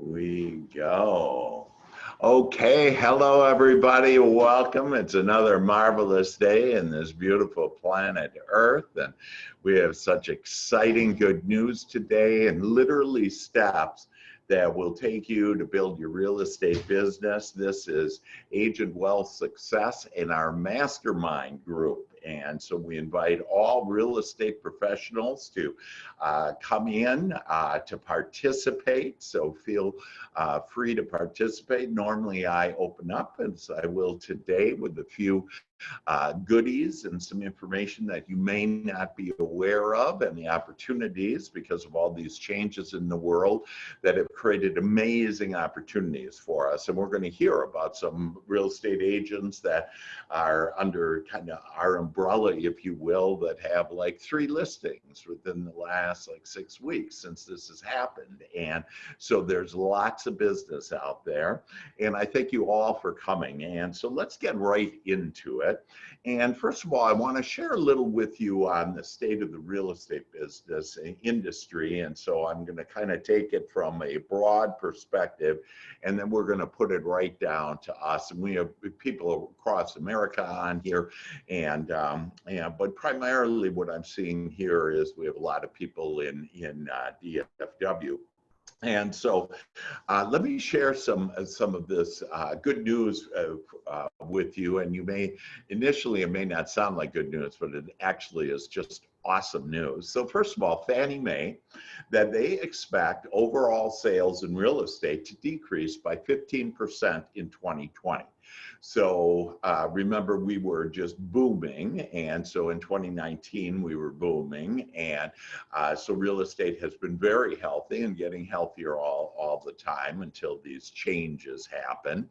We go. Okay, hello everybody. Welcome. It's another marvelous day in this beautiful planet Earth, and we have such exciting good news today and literally steps that will take you to build your real estate business. This is Agent Wealth Success in our Mastermind Group. And so we invite all real estate professionals to come in to participate. So feel free to participate. Normally I open up, as I will today, with a few goodies and some information that you may not be aware of, and the opportunities because of all these changes in the world that have created amazing opportunities for us. And we're going to hear about some real estate agents that are under kind of our umbrella, if you will, that have like 3 listings within the last like 6 weeks since this has happened. And so there's lots of business out there, and I thank you all for coming. And so let's get right into it. And first of all, I want to share a little with you on the state of the real estate business industry. And so I'm going to kind of take it from a broad perspective, and then we're going to put it right down to us. And we have people across America on here, but primarily what I'm seeing here is we have a lot of people in DFW. And so let me share some of this good news with you. And you may, initially, it may not sound like good news, but it actually is just awesome news. So first of all, Fannie Mae, that they expect overall sales in real estate to decrease by 15% in 2020. So remember, we were just booming, and so in 2019 we were booming, and so real estate has been very healthy and getting healthier all the time until these changes happen.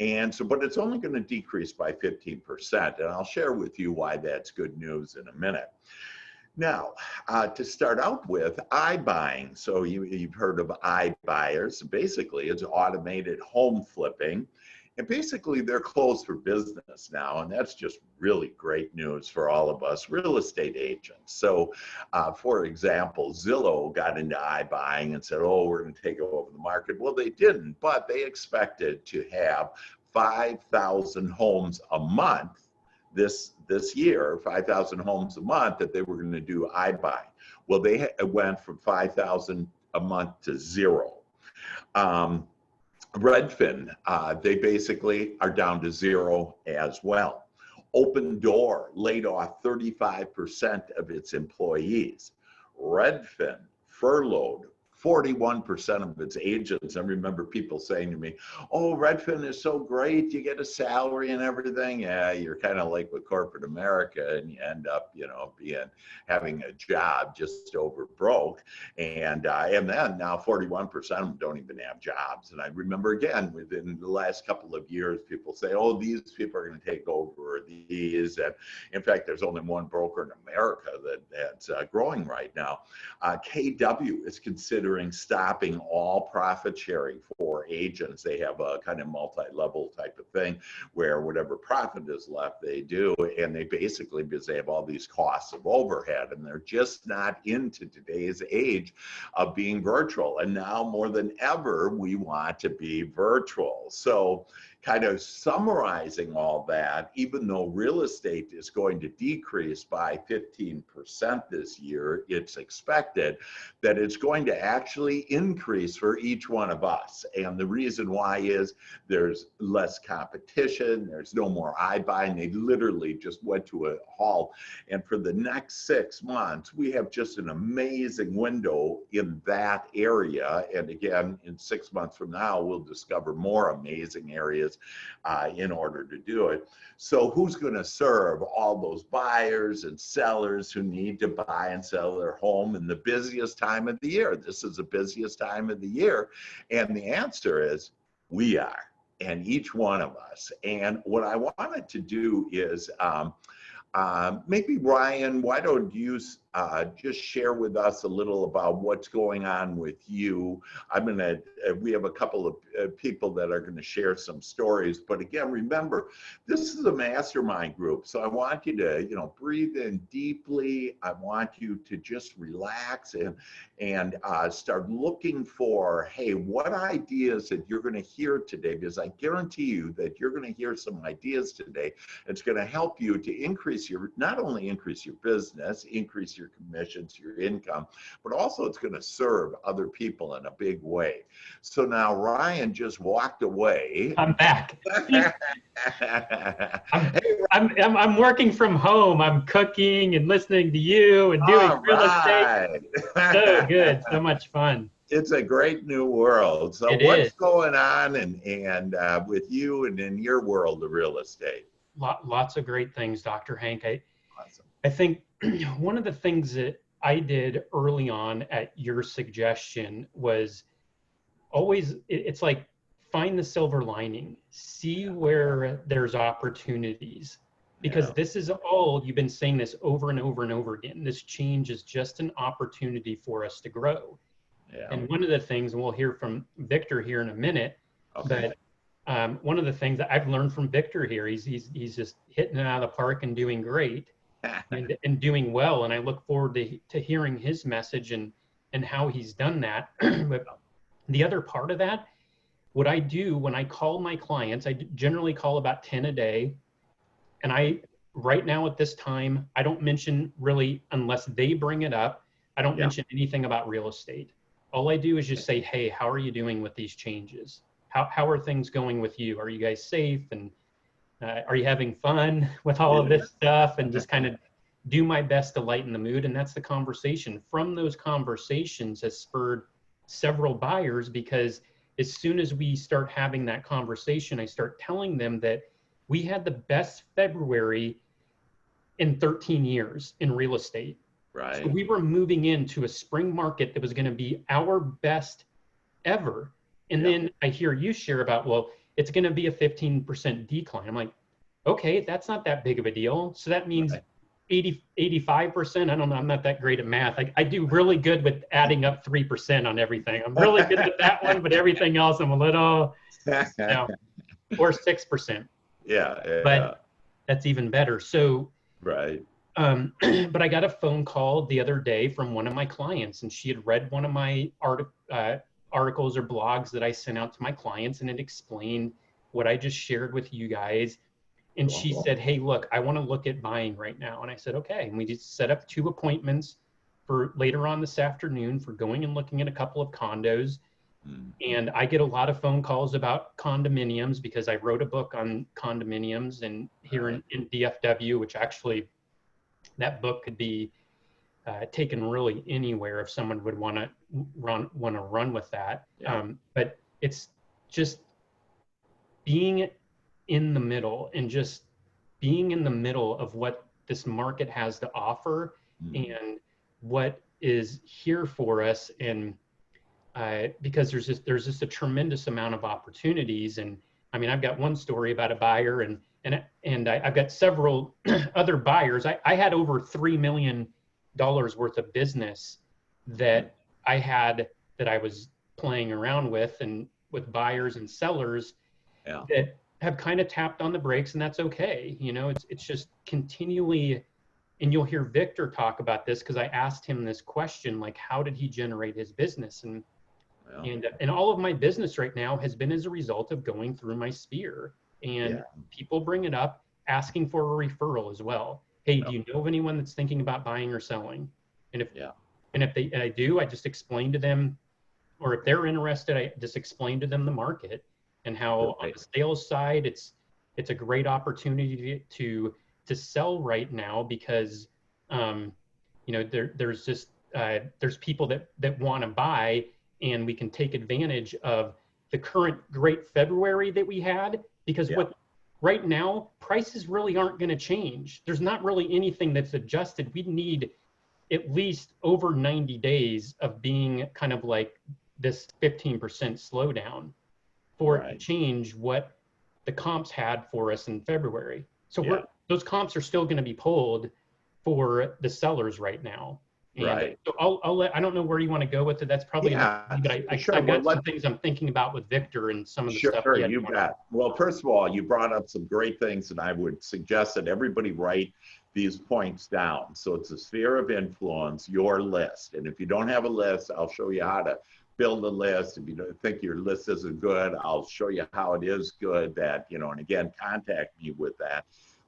And so, but it's only going to decrease by 15%, and I'll share with you why that's good news in a minute. Now, to start out with, iBuying. So you've heard of iBuyers. Basically, it's automated home flipping. And basically, they're closed for business now, and that's just really great news for all of us real estate agents. So, for example, Zillow got into iBuying and said, oh, we're going to take over the market. Well, they didn't, but they expected to have 5,000 homes a month this year, 5,000 homes a month that they were going to do iBuying. Well, they went from 5,000 a month to 0. Redfin, they basically are down to 0 as well. Open Door laid off 35% of its employees. Redfin furloughed 41% of its agents. I remember people saying to me, oh, Redfin is so great, you get a salary and everything. Yeah, you're kind of like with corporate America, and you end up, having a job just over broke. And then now 41% of them don't even have jobs. And I remember again, within the last couple of years, people say, oh, these people are going to take over these. And in fact, there's only one broker in America that's growing right now. KW is considering stopping all profit sharing for agents. They have a kind of multi-level type of thing where whatever profit is left, they do. And they basically, because they have all these costs of overhead, and they're just not into today's age of being virtual. And now more than ever, we want to be virtual. So kind of summarizing all that, even though real estate is going to decrease by 15% this year, it's expected that it's going to actually increase for each one of us. And the reason why is there's less competition, there's no more iBuying. They literally just went to a halt. And for the next 6 months, we have just an amazing window in that area. And again, in 6 months from now, we'll discover more amazing areas in order to do it. So who's going to serve all those buyers and sellers who need to buy and sell their home in the busiest time of the year? This is the busiest time of the year. And the answer is we are, and each one of us. And what I wanted to do is maybe, Ryan, why don't you just share with us a little about what's going on with you. We have a couple of people that are going to share some stories. But again, remember, this is a mastermind group. So I want you to, breathe in deeply. I want you to just relax and start looking for, hey, what ideas that you're going to hear today, because I guarantee you that you're going to hear some ideas today. It's going to help you to not only increase your business, increase your commissions, your income, but also it's going to serve other people in a big way. So now Ryan just walked away. I'm back. I'm working from home. I'm cooking and listening to you and doing real estate. So good, so much fun. It's a great new world. So what's going on and with you and in your world of real estate? Lots of great things, Dr. Hank. Awesome. I think one of the things that I did early on at your suggestion was always, it's like, find the silver lining, see where there's opportunities, because this is all, you've been saying this over and over and over again, this change is just an opportunity for us to grow. And one of the things, and we'll hear from Victor here in a minute, but one of the things that I've learned from Victor here, he's just hitting it out of the park and doing great and doing well. And I look forward to hearing his message and how he's done that. But the other part of that, what I do when I call my clients, I generally call about 10 a day. And right now at this time, I don't mention really, unless they bring it up, I don't mention anything about real estate. All I do is just say, hey, how are you doing with these changes? How are things going with you? Are you guys safe? And are you having fun with all of this stuff? And just kind of do my best to lighten the mood. And that's the conversation. From those conversations has spurred several buyers, because as soon as we start having that conversation, I start telling them that we had the best February in 13 years in real estate. Right. So we were moving into a spring market that was going to be our best ever. And then I hear you share about, well, it's going to be a 15% decline. I'm like, okay, that's not that big of a deal. So that means 85%. I don't know. I'm not that great at math. I do really good with adding up 3% on everything. I'm really good at that one, but everything else I'm a little, or 6%. But that's even better. So, but I got a phone call the other day from one of my clients, and she had read one of my articles or blogs that I sent out to my clients, and it explained what I just shared with you guys. And she said, hey, look, I want to look at buying right now. And I said, okay. And we just set up 2 appointments for later on this afternoon for going and looking at a couple of condos. And I get a lot of phone calls about condominiums because I wrote a book on condominiums and here in DFW, which actually that book could be taken really anywhere if someone would want to run with that. But it's just being in the middle and just being in the middle of what this market has to offer and what is here for us. And because there's just a tremendous amount of opportunities. And I mean, I've got one story about a buyer and I've got several other buyers. I had over $3 million worth of business that I had that I was playing around with and with buyers and sellers that have kind of tapped on the brakes, and that's okay. You know, it's just continually, and you'll hear Victor talk about this because I asked him this question, like, how did he generate his business? And all of my business right now has been as a result of going through my sphere, and people bring it up asking for a referral as well. Hey, do you know of anyone that's thinking about buying or selling? And if I do, I just explain to them, or if they're interested, I just explain to them the market and how on the sales side, it's a great opportunity to sell right now because, you know, there's just, there's people that want to buy, and we can take advantage of the current great February that we had, because right now, prices really aren't going to change. There's not really anything that's adjusted. We need at least over 90 days of being kind of like this 15% slowdown for it to change what the comps had for us in February. So those comps are still going to be pulled, for the sellers right now. And Right. so I'll let, I don't know where you want to go with it. That's probably enough, Yeah, but sure. I've Well, got some things I'm thinking about with Victor and some of the stuff sure, he had you going bet. Well, first of all, you brought up some great things, and I would suggest that everybody write these points down. So it's a sphere of influence, your list. And if you don't have a list, I'll show you how to build a list. If you don't think your list isn't good, I'll show you how it is good that, you know, and again, contact me with that.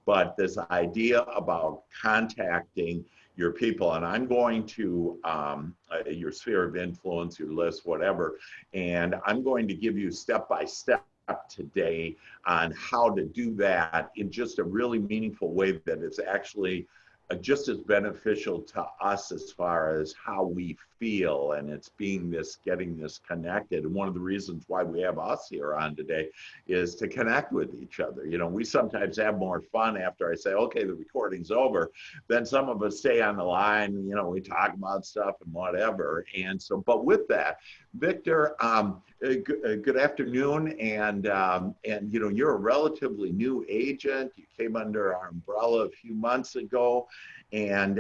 But this idea about contacting your people, and I'm going to your sphere of influence, your list, whatever, and I'm going to give you step by step today on how to do that in just a really meaningful way that is actually just as beneficial to us as far as how we feel, and it's being this, getting this connected. And one of the reasons why we have us here on today is to connect with each other. You know, we sometimes have more fun after I say, okay, the recording's over, then some of us stay on the line, you know, we talk about stuff and whatever. And so, but with that, Victor, good afternoon, and you know, you're a relatively new agent. You came under our umbrella a few months ago, and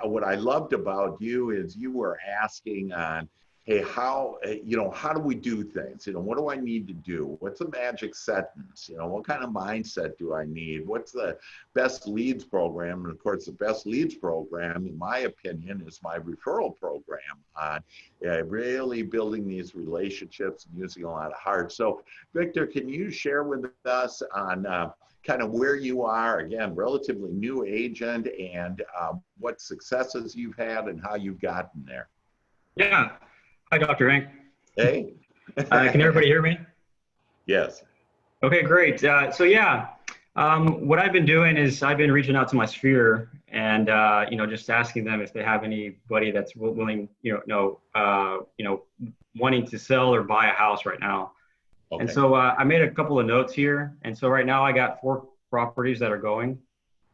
what I loved about you is you were asking on, hey, how, you know, how do we do things? You know, what do I need to do? What's the magic sentence? You know, what kind of mindset do I need? What's the best leads program? And of course, the best leads program, in my opinion, is my referral program on really building these relationships and using a lot of heart. So, Victor, can you share with us on kind of where you are, again, relatively new agent, and what successes you've had and how you've gotten there? Yeah. Hi, Dr. Hank. Hey. Can everybody hear me? Yes. Okay, great. So yeah, what I've been doing is I've been reaching out to my sphere and you know, just asking them if they have anybody that's willing, wanting to sell or buy a house right now. Okay. And so I made a couple of notes here. And so right now I got 4 properties that are going.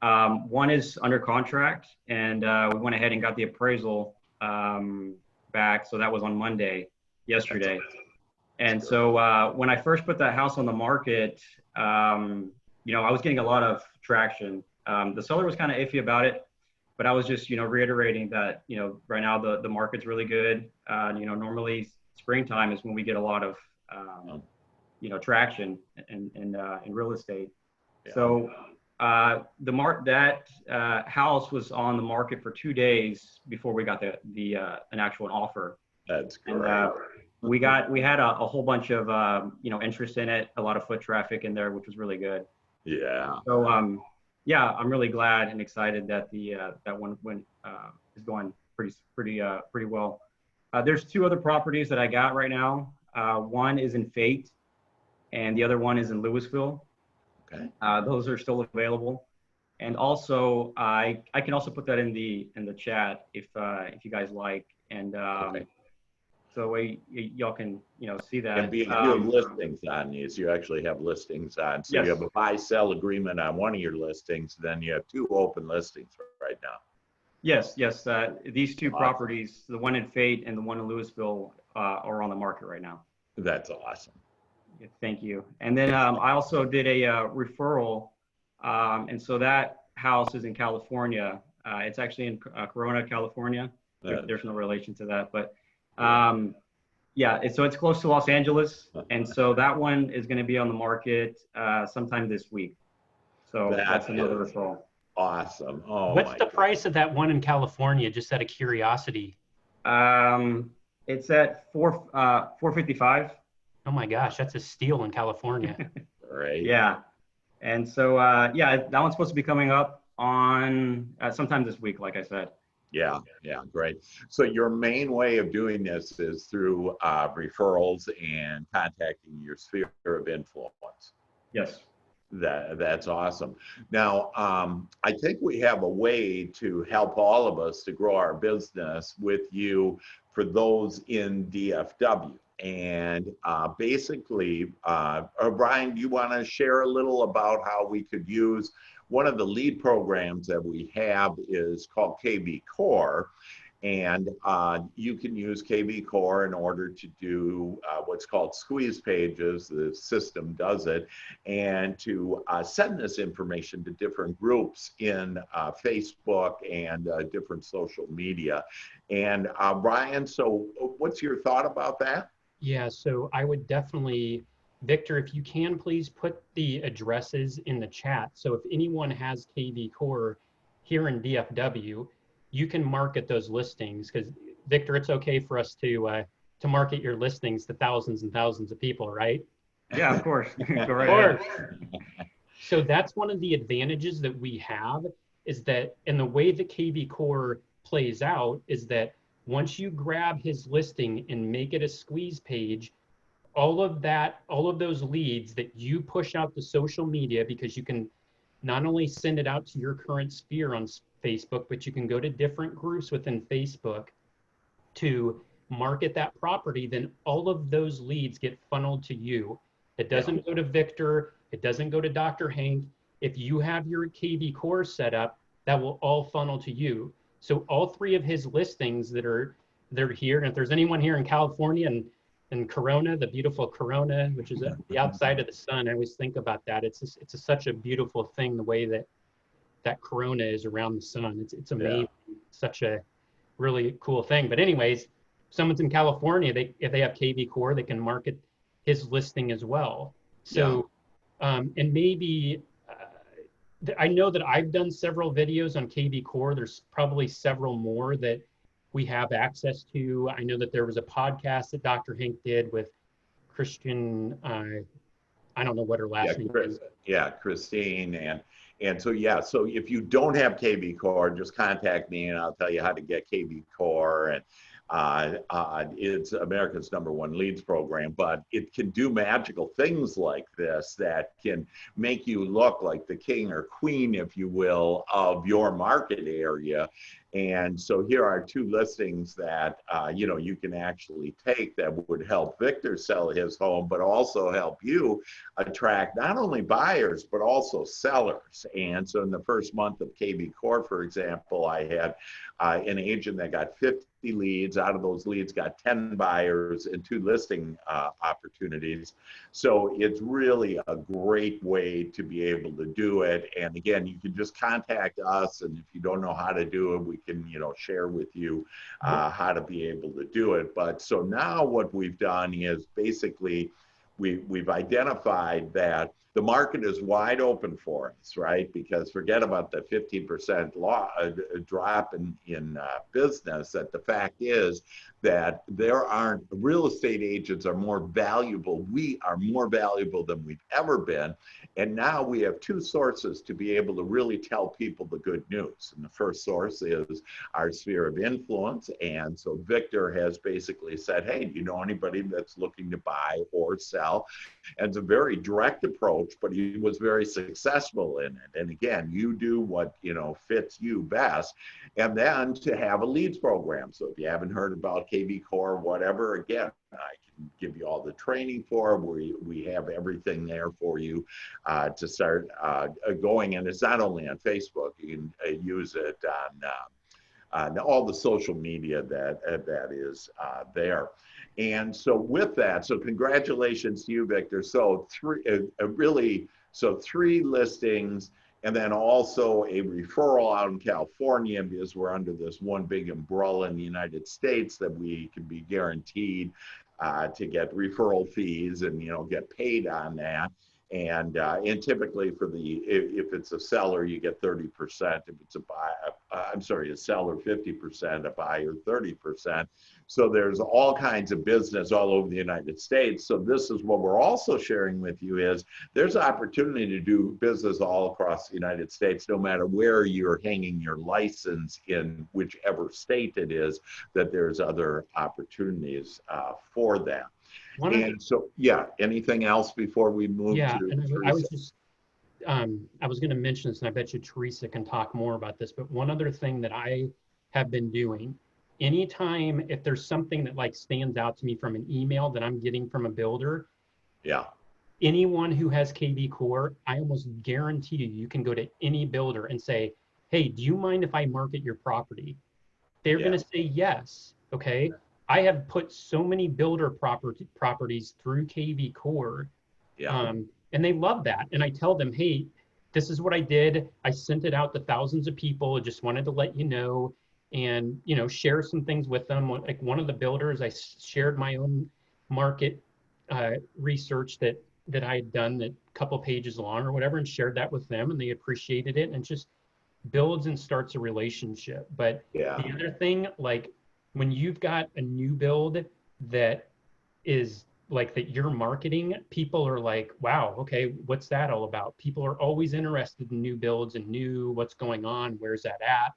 One is under contract, and we went ahead and got the appraisal back. So that was on Monday, yesterday. And so when I first put that house on the market, you know, I was getting a lot of traction. The seller was kind of iffy about it, but I was just, you know, reiterating that, you know, right now the market's really good. You know, normally springtime is when we get a lot of, you know, traction in real estate. Yeah. So that house was on the market for 2 days before we got an actual offer. That's great. And, we had a whole bunch of you know, interest in it, a lot of foot traffic in there, which was really good. Yeah. So yeah, I'm really glad and excited that that one is going pretty well. There's 2 other properties that I got right now. One is in Fate, and the other one is in Louisville. Okay. Those are still available. And also, I can also put that in the chat if you guys like. And okay. So y'all can, you know, see that. And you have listings on these. You actually have listings on. So yes. You have a buy-sell agreement on one of your listings. Then you have 2 open listings right now. Yes. These 2 properties, the one in Fate and the one in Louisville, are on the market right now. That's awesome. Yeah, thank you. And then I also did a referral. And so that house is in California. It's actually in Corona, California. There's no relation to that, but yeah, so it's close to Los Angeles, and so that one is going to be on the market sometime this week. So that's another referral. Awesome. Oh, what's the price of that one in California? Just out of curiosity. It's at $455. Oh my gosh, that's a steal in California. Right. Yeah, and so yeah, that one's supposed to be coming up on sometime this week, like I said. Yeah, great. So your main way of doing this is through referrals and contacting your sphere of influence. Yes. That's awesome. Now, I think we have a way to help all of us to grow our business with you for those in DFW. And basically, Brian, do you want to share a little about how we could use one of the lead programs that we have is called KB Core. And you can use KV Core in order to do what's called squeeze pages. The system does it, and to send this information to different groups in Facebook and different social media. And Brian, so what's your thought about that? Yeah, so I would definitely, Victor, if you can, please put the addresses in the chat. So if anyone has KV Core here in DFW, you can market those listings, because Victor, it's okay for us to market your listings to thousands and thousands of people, right? Yeah, of course. Go right Or, ahead. so that's one of the advantages that we have, is that, and the way the KV Core plays out is that once you grab his listing and make it a squeeze page, all of that, all of those leads that you push out to social media, because you can not only send it out to your current sphere on Facebook, but you can go to different groups within Facebook to market that property, then all of those leads get funneled to you. It doesn't go to Victor, it doesn't go to Dr. Hank. If you have your KV Core set up, that will all funnel to you. So all three of his listings they're here, and if there's anyone here in California and Corona, the beautiful Corona, which is at the outside of the sun, I always think about that. It's such a beautiful thing, the way that Corona is around the sun. It's amazing. Yeah. Such a really cool thing. But anyways, someone's in California, if they have KV Core, they can market his listing as well. So, and maybe, I know that I've done several videos on KV Core. There's probably several more that we have access to. I know that there was a podcast that Dr. Hank did with Christian, I don't know what her last name is. Yeah, Christine. And so, yeah, so if you don't have KV Core, just contact me and I'll tell you how to get KV Core. And it's America's #1 leads program, but it can do magical things like this that can make you look like the king or queen, if you will, of your market area. And so here are 2 listings that you can actually take that would help Victor sell his home, but also help you attract not only buyers, but also sellers. And so in the first month of KV Core, for example, I had an agent that got 50 leads. Out of those leads, got 10 buyers and 2 listing opportunities. So it's really a great way to be able to do it. And again, you can just contact us, and if you don't know how to do it, we can share with you how to be able to do it. But so now what we've done is basically we've identified that the market is wide open for us, right? Because forget about the 15% drop in business. That the fact is that real estate agents are more valuable. We are more valuable than we've ever been. And now we have 2 sources to be able to really tell people the good news. And the first source is our sphere of influence. And so Victor has basically said, hey, do you know anybody that's looking to buy or sell? And it's a very direct approach, but he was very successful in it. And again, you do what fits you best. And then to have a leads program. So if you haven't heard about KV Core or whatever, again, I can give you all the training for it. We have everything there for you to start going. And it's not only on Facebook, you can use it on all the social media that is there. And so with that, so congratulations to you, Victor. So 3 listings, and then also a referral out in California, because we're under this one big umbrella in the United States that we can be guaranteed to get referral fees and get paid on that. And typically if it's a seller, you get 30%. If it's a seller 50%, a buyer 30%. So there's all kinds of business all over the United States. So this is what we're also sharing with you is there's opportunity to do business all across the United States, no matter where you're hanging your license in whichever state it is, that there's other opportunities for that. And so, yeah, anything else before we move to Teresa? I was going to mention this, and I bet you Teresa can talk more about this, but one other thing that I have been doing, anytime if there's something that like stands out to me from an email that I'm getting from a builder, anyone who has KV Core, I almost guarantee you can go to any builder and say, hey, do you mind if I market your property? they're Yeah. going to say yes. Okay. I have put so many builder properties through KV Core, Yeah. and they love that. And I tell them, hey, this is what I did. I sent it out to thousands of people. I just wanted to let you know, and share some things with them. Like one of the builders, I shared my own market research that I had done, that couple pages long or whatever, and shared that with them, and they appreciated it, and just builds and starts a relationship. But Yeah. the other thing, like when you've got a new build that is like that you're marketing, people are like, wow, okay, what's that all about? People are always interested in new builds and new what's going on, where's that at?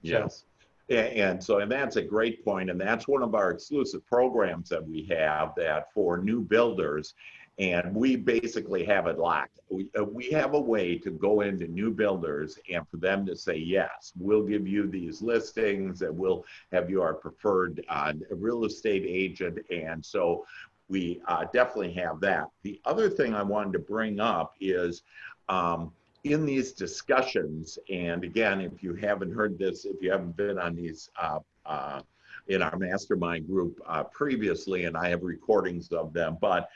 Yes. And that's a great point. And that's one of our exclusive programs that we have, that for new builders. And we basically have it locked. We have a way to go into new builders and for them to say, yes, we'll give you these listings and we'll have you our preferred real estate agent. And so we definitely have that. The other thing I wanted to bring up is, in these discussions, and again, if you haven't heard this, if you haven't been on these in our mastermind group previously, and I have recordings of them, but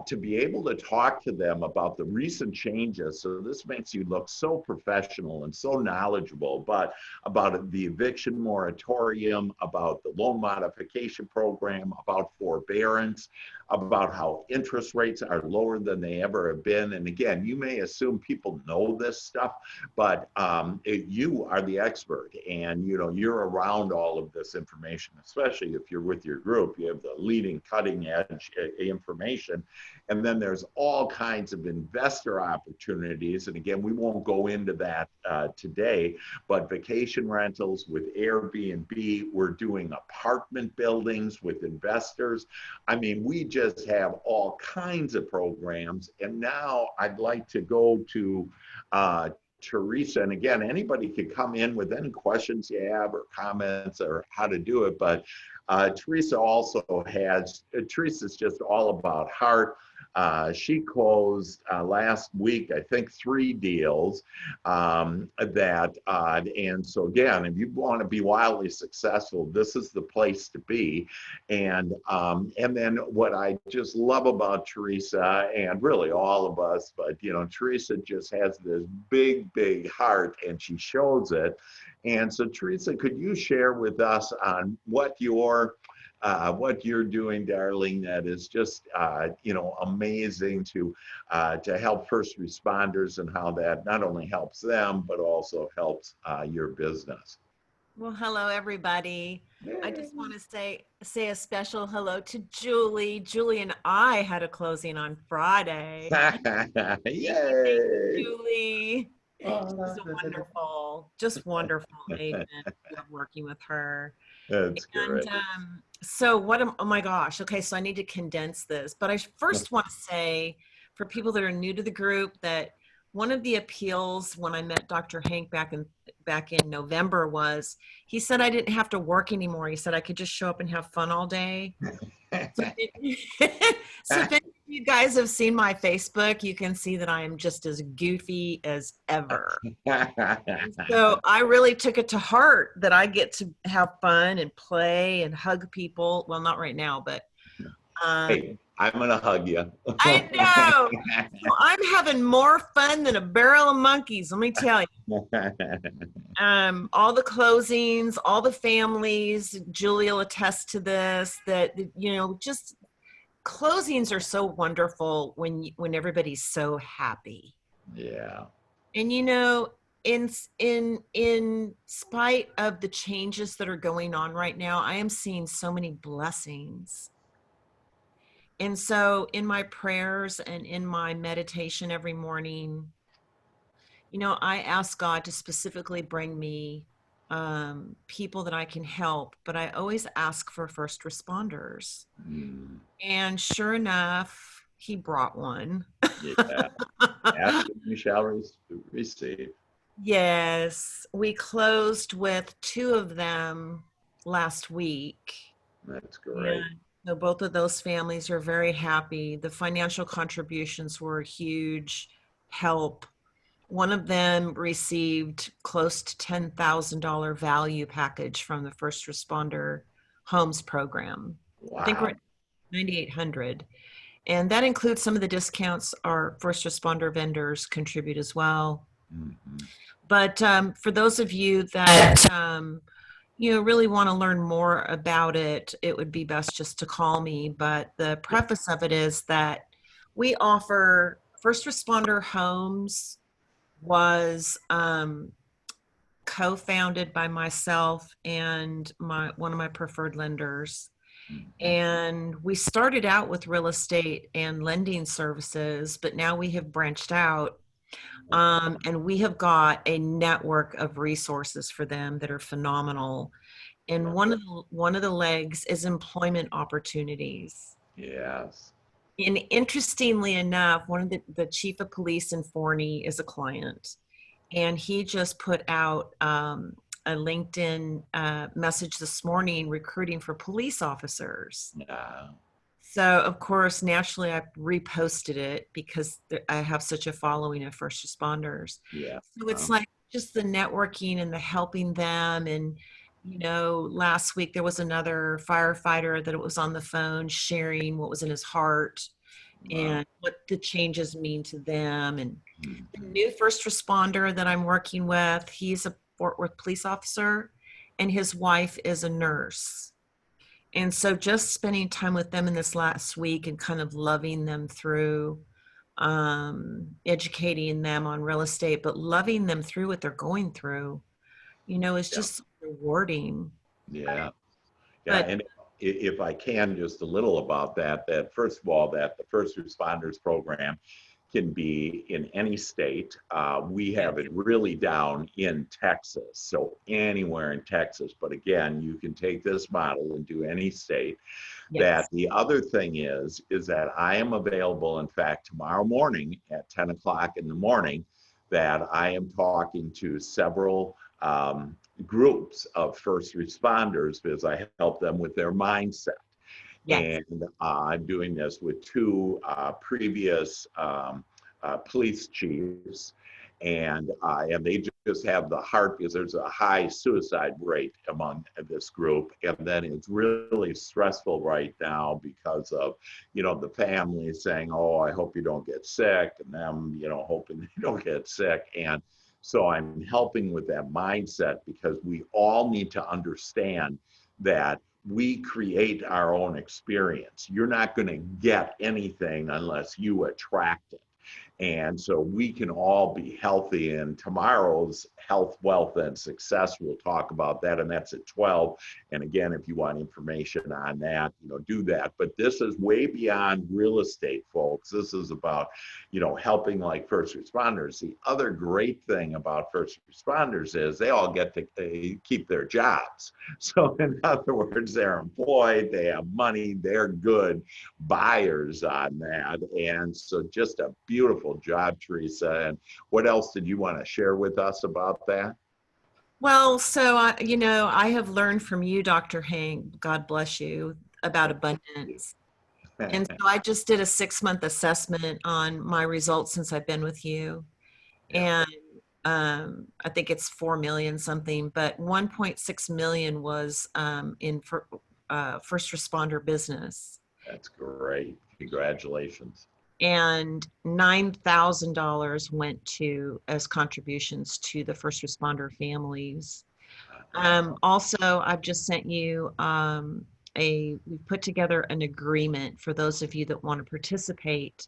to be able to talk to them about the recent changes, so this makes you look so professional and so knowledgeable, but about the eviction moratorium, about the loan modification program, about forbearance, about how interest rates are lower than they ever have been. And again, you may assume people know this stuff, but you are the expert, and you're around all of this information, especially if you're with your group. You have the leading cutting edge information. And then there's all kinds of investor opportunities. And again, we won't go into that today, but vacation rentals with Airbnb, we're doing apartment buildings with investors. I mean, we just have all kinds of programs. And now I'd like to go to Teresa. And again, anybody could come in with any questions you have or comments or how to do it. But Teresa also has, Teresa's just all about heart. She closed last week, I think, 3 deals and so again, if you want to be wildly successful, this is the place to be. And then what I just love about Teresa, and really all of us, but Teresa just has this big heart, and she shows it. And so Teresa, could you share with us on what you're doing, darling, that is just amazing to help first responders, and how that not only helps them but also helps your business. Well, hello everybody. I just want to say a special hello to Julie. Julie and I had a closing on Friday. Yay! Julie. She's just wonderful agent. Love working with her. That's great. So oh my gosh. Okay, so I need to condense this, but I first want to say, for people that are new to the group, that one of the appeals when I met Dr. Hank back in November was, he said I didn't have to work anymore. He said I could just show up and have fun all day. So if any of you guys have seen my Facebook, you can see that I am just as goofy as ever. So I really took it to heart that I get to have fun and play and hug people. Well, not right now, but hey, I'm gonna hug you. I know. So I'm having more fun than a barrel of monkeys, let me tell you. All the closings, all the families, Julie will attest to this, that just closings are so wonderful when everybody's so happy. Yeah. And in spite of the changes that are going on right now, I am seeing so many blessings. And so in my prayers and in my meditation every morning, I ask God to specifically bring me people that I can help, but I always ask for first responders. And sure enough, he brought one. Yeah. Ask and you shall receive. Yes, we closed with 2 of them last week. That's great. And so both of those families are very happy. The financial contributions were a huge help. One of them received close to $10,000 value package from the First Responder Homes Program. I think we're Wow. at 9,800. And that includes some of the discounts our first responder vendors contribute as well. Mhm. But for those of you that really want to learn more about it, it would be best just to call me. But the preface of it is that we offer First Responder Homes was co-founded by myself and one of my preferred lenders. And we started out with real estate and lending services, but now we have branched out, and we have got a network of resources for them that are phenomenal. And one of the legs is employment opportunities. Yes. And interestingly enough, one of the chief of police in Forney is a client, and he just put out a LinkedIn message this morning recruiting for police officers. Yeah. So, of course, naturally, I reposted it because I have such a following of first responders. Yeah. So it's like just the networking and the helping them. And, last week there was another firefighter that was on the phone sharing what was in his heart and what the changes mean to them. And the new first responder that I'm working with, he's a Fort Worth police officer, and his wife is a nurse. And so just spending time with them in this last week and kind of loving them through, educating them on real estate, but loving them through what they're going through, is just rewarding. Yeah. Yeah. But And if I can, just a little about that first of all, that the first responders program can be in any state. We have it really down in Texas, so anywhere in Texas. But again, you can take this model and do any state. yes. That the other thing is that I am available, in fact, tomorrow morning at 10 o'clock in the morning, that I am talking to several groups of first responders because I help them with their mindset. Yes. And I'm doing this with two previous police chiefs, and they just have the heart because there's a high suicide rate among this group, and then it's really stressful right now because of the family saying, "Oh, I hope you don't get sick," and them hoping you don't get sick. And so I'm helping with that mindset because we all need to understand that we create our own experience. You're not going to get anything unless you attract it. And so we can all be healthy. And tomorrow's health, wealth, and success, we'll talk about that. And that's at 12. And again, if you want information on that, do that. But this is way beyond real estate, folks. This is about, helping like first responders. The other great thing about first responders is they all get to keep their jobs. So in other words, they're employed, they have money, they're good buyers on that. And so just a beautiful job, Teresa. And what else did you want to share with us about that? Well, so, I have learned from you, Dr. Hank, God bless you, about abundance. And so I just did a 6-month assessment on my results since I've been with you. And I think it's 4 million something, but 1.6 million was in first responder business. That's great. Congratulations. And $9,000 went as contributions to the first responder families. Also, I've just sent you we put together an agreement for those of you that want to participate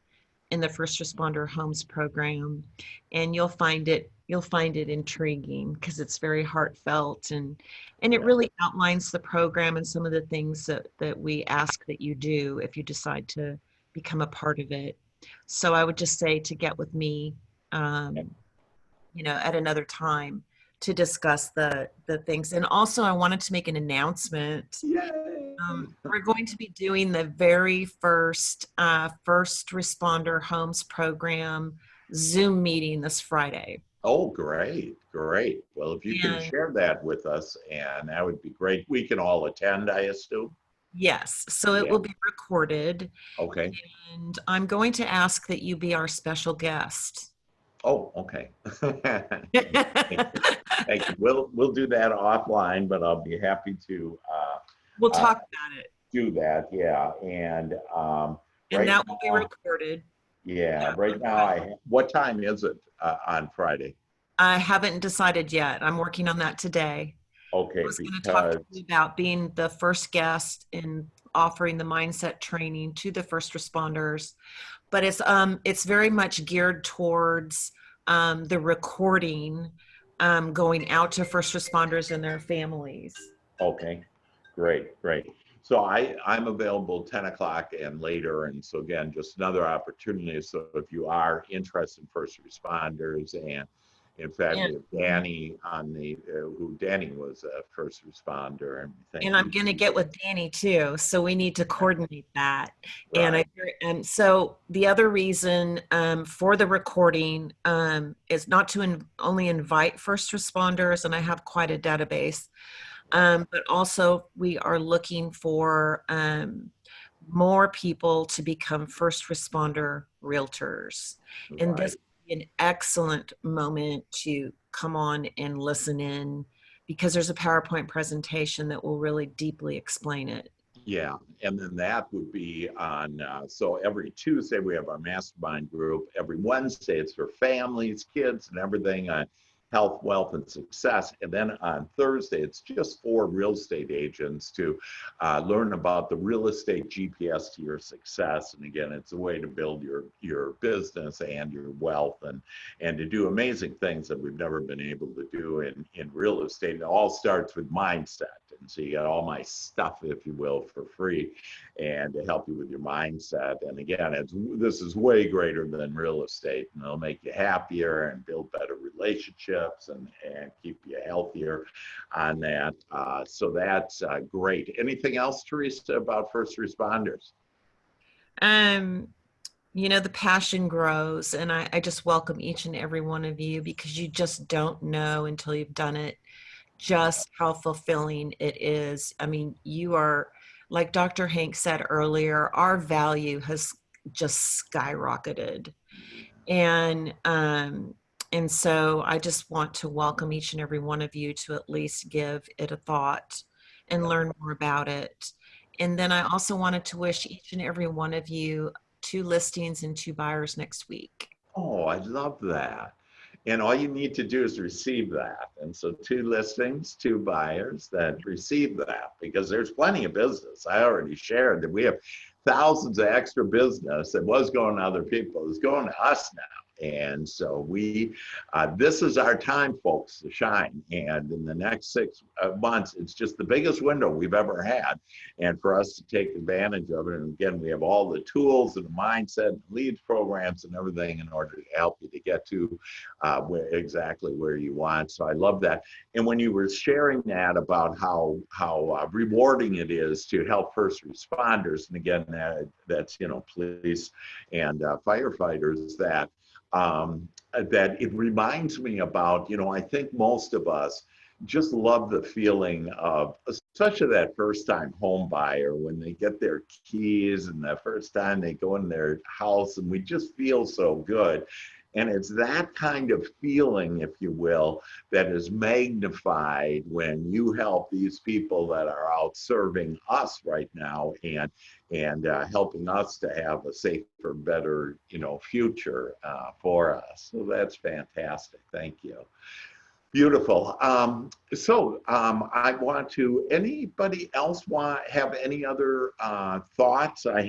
in the First Responder Homes program, and you'll find it intriguing because it's very heartfelt and it really outlines the program and some of the things that we ask that you do if you decide to become a part of it. So I would just say to get with me, at another time to discuss the things. And also I wanted to make an announcement. Yay. We're going to be doing the very first First Responder Homes program Zoom meeting this Friday. Oh, great. Great. Well, if you can share that with us, and that would be great. We can all attend, I assume. Yes. So it will be recorded. Okay. And I'm going to ask that you be our special guest. Oh, okay. Thank you. We'll do that offline, but I'll be happy to We'll talk about it. do that. Yeah, and And right that will be now, recorded. yeah, right now, what time is it on Friday? I haven't decided yet. I'm working on that today. I Okay, was going to talk to because you about being the first guest in offering the mindset training to the first responders, but it's very much geared towards the recording going out to first responders and their families. okay, great, great. So I'm available 10 o'clock and later. And so again, just another opportunity. So if you are interested in first responders, and in fact, And, we have Danny on the, who Danny was a first responder. And and I'm going to get with Danny too. So we need to coordinate that. Right. And so the other reason for the recording is not to only invite first responders, and I have quite a database, but also we are looking for more people to become first responder realtors. And this would be an excellent moment to come on and listen in, because there's a PowerPoint presentation that will really deeply explain it. Yeah, and then that would be on, so every Tuesday we have our mastermind group. Every Wednesday it's for families, kids, and everything on health, wealth, and success. And then on Thursday, it's just for real estate agents to learn about the real estate GPS to your success. And again, it's a way to build your business and your wealth, and to do amazing things that we've never been able to do in real estate. It all starts with mindset. And so you got all my stuff, if you will, for free, and to help you with your mindset. And again, this is way greater than real estate, and it'll make you happier and build better relationships and keep you healthier on that. So that's great. Anything else, Teresa, about first responders? You know, the passion grows, and I just welcome each and every one of you, because you just don't know until you've done it just how fulfilling it is. I mean, you are, like Dr. Hank said earlier, our value has just skyrocketed. And so I just want to welcome each and every one of you to at least give it a thought and learn more about it. And then I also wanted to wish each and every one of you 2 listings and 2 buyers next week. Oh, I love that. And all you need to do is receive that. And so 2 listings, 2 buyers that receive that, because there's plenty of business. I already shared that we have thousands of extra business that was going to other people is going to us now. And so this is our time, folks, to shine. And in the next 6 months, it's just the biggest window we've ever had. And for us to take advantage of it. And again, we have all the tools and the mindset, and leads programs and everything in order to help you to get to exactly where you want. So I love that. And when you were sharing that about how rewarding it is to help first responders, and again, that's, police and firefighters, that it reminds me about, I think most of us just love the feeling of, especially that first time home buyer, when they get their keys and the first time they go in their house, and we just feel so good. And it's that kind of feeling, if you will, that is magnified when you help these people that are out serving us right now, and helping us to have a safer, better, future for us. So that's fantastic. Thank you. Beautiful. I want to, anybody else have any other thoughts? I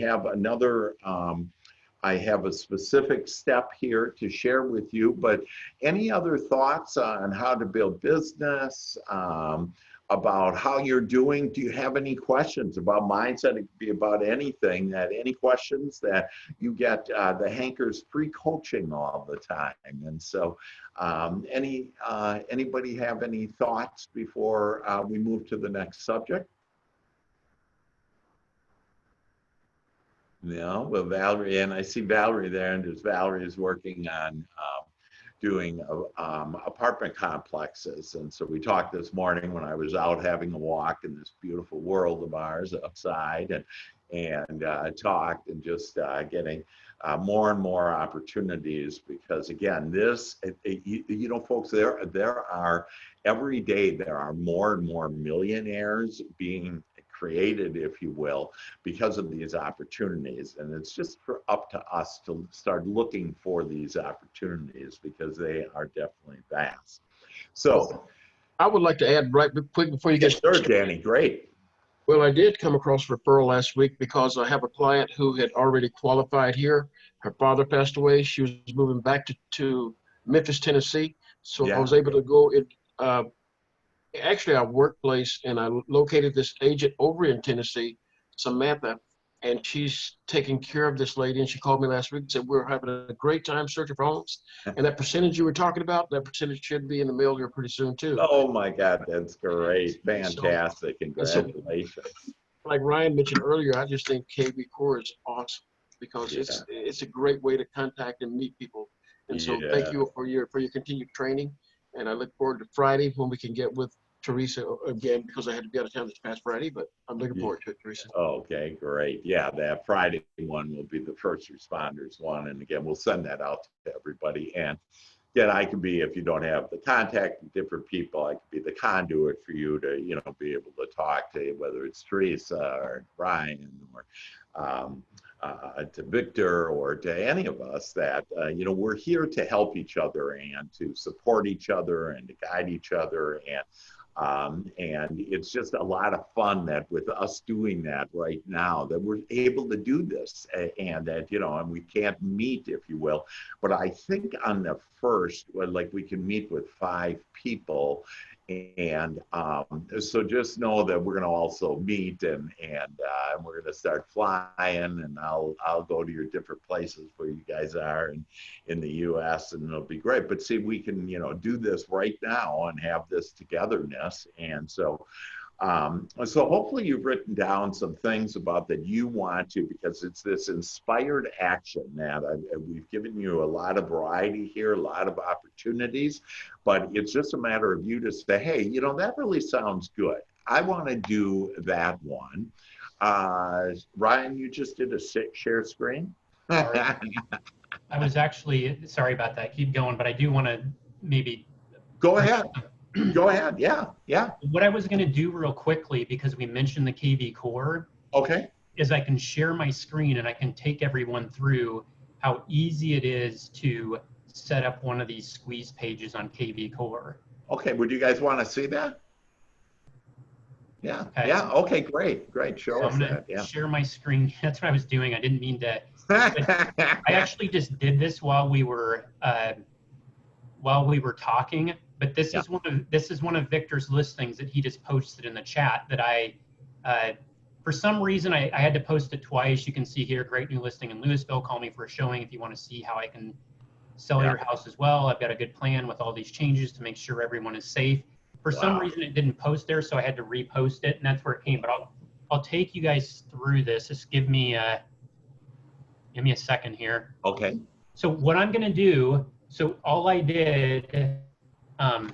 have a specific step here to share with you, but any other thoughts on how to build business, about how you're doing? Do you have any questions about mindset? It could be about anything. Any questions that you get, the Hankers free coaching all the time. And so anybody have any thoughts before we move to the next subject? No, well, Valerie, and I see Valerie there, and Valerie is working on doing apartment complexes. And so we talked this morning when I was out having a walk in this beautiful world of ours outside, and talked, and just getting more and more opportunities, because again, this, you know, folks, there are, every day there are more and more millionaires being created, if you will, because of these opportunities. And it's just up to us to start looking for these opportunities, because they are definitely vast. So I would like to add right quick before you get started, Danny. Great. Well, I did come across a referral last week because I have a client who had already qualified here. Her father passed away. She was moving back to Memphis, Tennessee. So I was able to go in, actually our workplace, and I located this agent over in Tennessee, Samantha, and she's taking care of this lady. And she called me last week and said, we're having a great time searching for homes. And that percentage you were talking about, that percentage should be in the mail here pretty soon too. Oh my God, that's great. Fantastic. Congratulations. Like Ryan mentioned earlier, I just think KV Core is awesome, because it's a great way to contact and meet people. And so thank you for your continued training. And I look forward to Friday when we can get with Teresa again, because I had to be out of town this past Friday, but I'm looking forward to it, Teresa. Okay, great. Yeah, that Friday one will be the first responders one. And again, we'll send that out to everybody. And again, I can be, if you don't have the contact with different people, I can be the conduit for you to, you know, be able to talk to, whether it's Teresa or Brian or to Victor or to any of us, that, you know, we're here to help each other and to support each other and to guide each other. And it's just a lot of fun that with us doing that right now, that we're able to do this, and that, you know, and we can't meet, if you will, but I think on the first, like, we can meet with 5 people. And so just know that we're going to also meet, and we're going to start flying, and I'll go to your different places where you guys are in the U.S., and it'll be great. But see, we can, you know, do this right now and have this togetherness. And so hopefully you've written down some things about that you want to, because it's this inspired action that we've given you a lot of variety here, a lot of opportunities, but it's just a matter of you to say, hey, you know, that really sounds good. I want to do that one. Ryan, you just did a share screen. I was actually, sorry about that. Keep going, but I do want to maybe. Go ahead. Go ahead. Yeah. Yeah. What I was going to do real quickly, because we mentioned the KV Core, is I can share my screen and I can take everyone through how easy it is to set up one of these squeeze pages on KV Core. Okay. Would you guys want to see that? Yeah. Okay. Yeah. Okay. Great. Great. Show us that. Yeah. Share my screen. That's what I was doing. I didn't mean to. I actually just did this while we were talking. But this is one of Victor's listings that he just posted in the chat that I, for some reason, I had to post it twice. You can see here, great new listing in Louisville. Call me for a showing if you want to see how I can sell your house as well. I've got a good plan with all these changes to make sure everyone is safe. For some reason, it didn't post there, so I had to repost it, and that's where it came. But I'll take you guys through this. Just give me a second here. Okay. So what I'm going to do, so all I did. So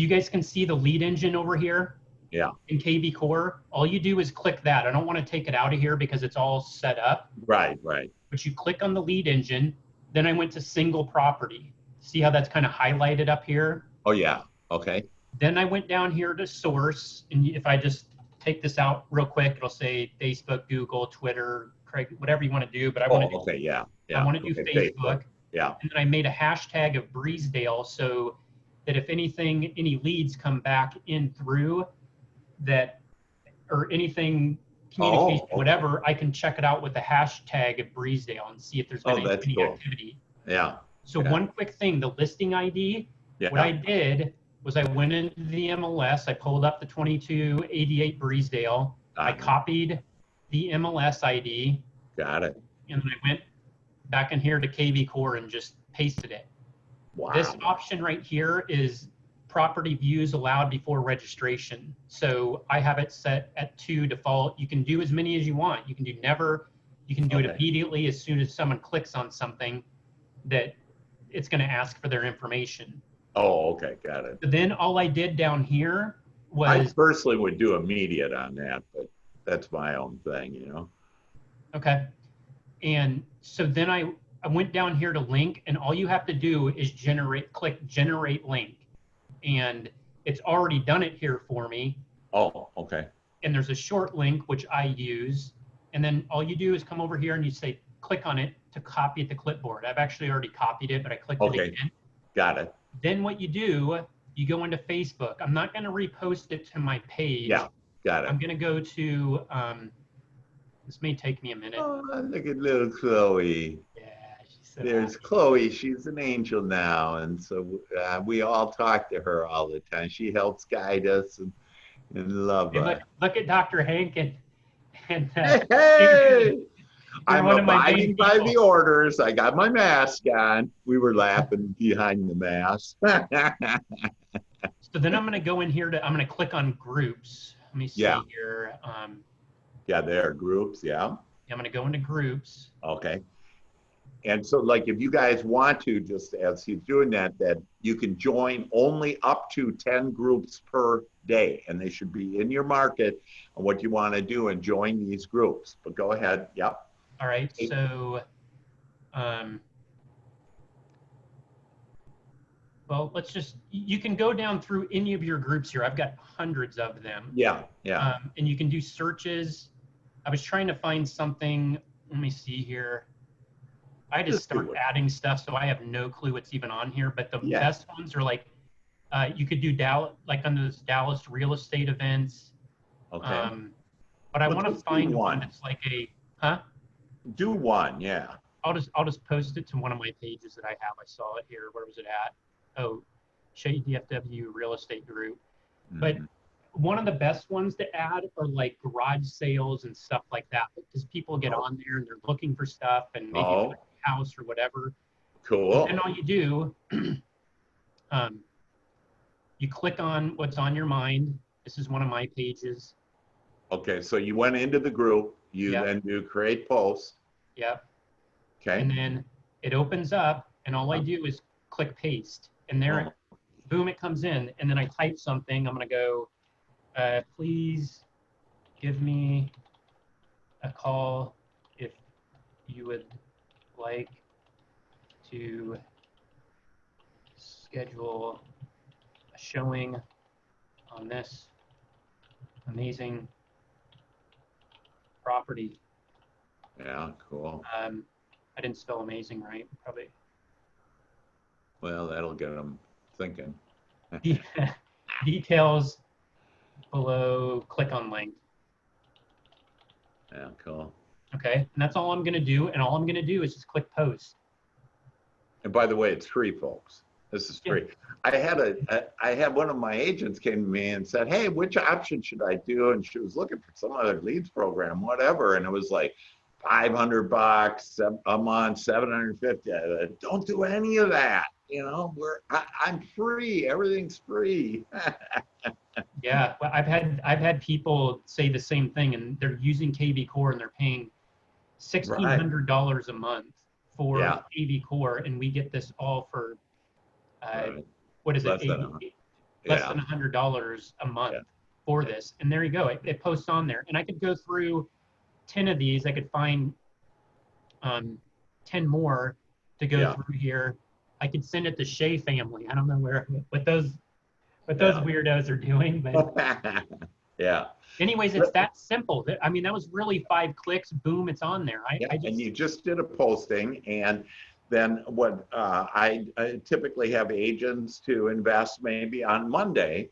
you guys can see the lead engine over here in KV Core. All you do is click that. I don't want to take it out of here because it's all set up. Right. But you click on the lead engine. Then I went to single property. See how that's kind of highlighted up here? Oh, yeah. Okay. Then I went down here to source. And if I just take this out real quick, it'll say Facebook, Google, Twitter, Craig, whatever you want to do. But I want to do, I want to do Facebook. Yeah. And then I made a hashtag of Breesedale so that if anything, any leads come back in through that, or anything, communication, whatever, I can check it out with the hashtag of Breesedale and see if there's been any activity. Yeah. So one quick thing, the listing ID, what I did was I went into the MLS, I pulled up the 2288 Breesedale, I copied the MLS ID. Got it. And then I went back in here to KV Core and just pasted it. Wow. This option right here is property views allowed before registration. So I have it set at 2 default. You can do as many as you want. You can do never, you can do it immediately as soon as someone clicks on something that it's going to ask for their information. Oh, okay. Got it. But then all I did down here was. I personally would do immediate on that, but. that's my own thing, you know. Okay. And so then I went down here to link, and all you have to do is click generate link. And it's already done it here for me. Oh, okay. And there's a short link, which I use. And then all you do is come over here and you say, click on it to copy it to clipboard. I've actually already copied it, but I clicked it again. Got it. Then what you do, you go into Facebook. I'm not going to repost it to my page. Yeah, got it. I'm going to go to, this may take me a minute. Oh, look at little Chloe. Yeah, she's so There's happy. Chloe. She's an angel now. And so we all talk to her all the time. She helps guide us and love Hey, us. look at Dr. Hank and Hey! I'm one of my abiding main by people. the orders. I got my mask on. We were laughing behind the mask. So then I'm going to go in here I'm going to click on groups. Let me see Yeah. here. Yeah, there are groups. Yeah. I'm going to go into groups. Okay. And so, like, if you guys want to, just as he's doing that you can join only up to 10 groups per day, and they should be in your market and what you want to do and join these groups. But go ahead. Yep. All right. So, well, you can go down through any of your groups here. I've got hundreds of them. Yeah. Yeah. And you can do searches. I was trying to find something. Let me see here. I just start adding stuff, so I have no clue what's even on here. But the best ones are like, you could do like on those Dallas real estate events. Okay. But I want to find one that's like Do one, yeah. I'll just post it to one of my pages that I have. I saw it here. Where was it at? Oh, Shady DFW Real Estate Group. But one of the best ones to add are like garage sales and stuff like that, because people get on there and they're looking for stuff and maybe like a house or whatever. Cool. And all you do, you click on what's on your mind. This is one of my pages. Okay, so you went into the group. You then do create posts. Yep. Okay. And then it opens up, and all I do is click paste, and there, boom, it comes in. And then I type something. I'm gonna go, please give me a call if you would like to schedule a showing on this amazing property. Yeah, cool. I didn't spell amazing right, probably. Well, that'll get them thinking. Details below, click on link. Yeah, cool. Okay, and that's all I'm gonna do, and all I'm gonna do is just click post. And by the way, it's free, folks. This is free. I had one of my agents came to me and said, hey, which option should I do? And she was looking for some other leads program, whatever. And it was like $500 a month, $750. Don't do any of that. You know, I'm free. Everything's free. Yeah, well, I've had people say the same thing, and they're using KV Core and they're paying $1,600 a month for KV Core, and we get this all for what is it? Less than $100 a month for this. And there you go. It posts on there, and I could go through 10 of these. I could find 10 more to go through here. I could send it to Shea family. I don't know what those weirdos are doing, but yeah. Anyways, it's that simple. I mean, that was really 5 clicks. Boom, it's on there. And you just did a posting, and then what I typically have agents to invest maybe on Monday,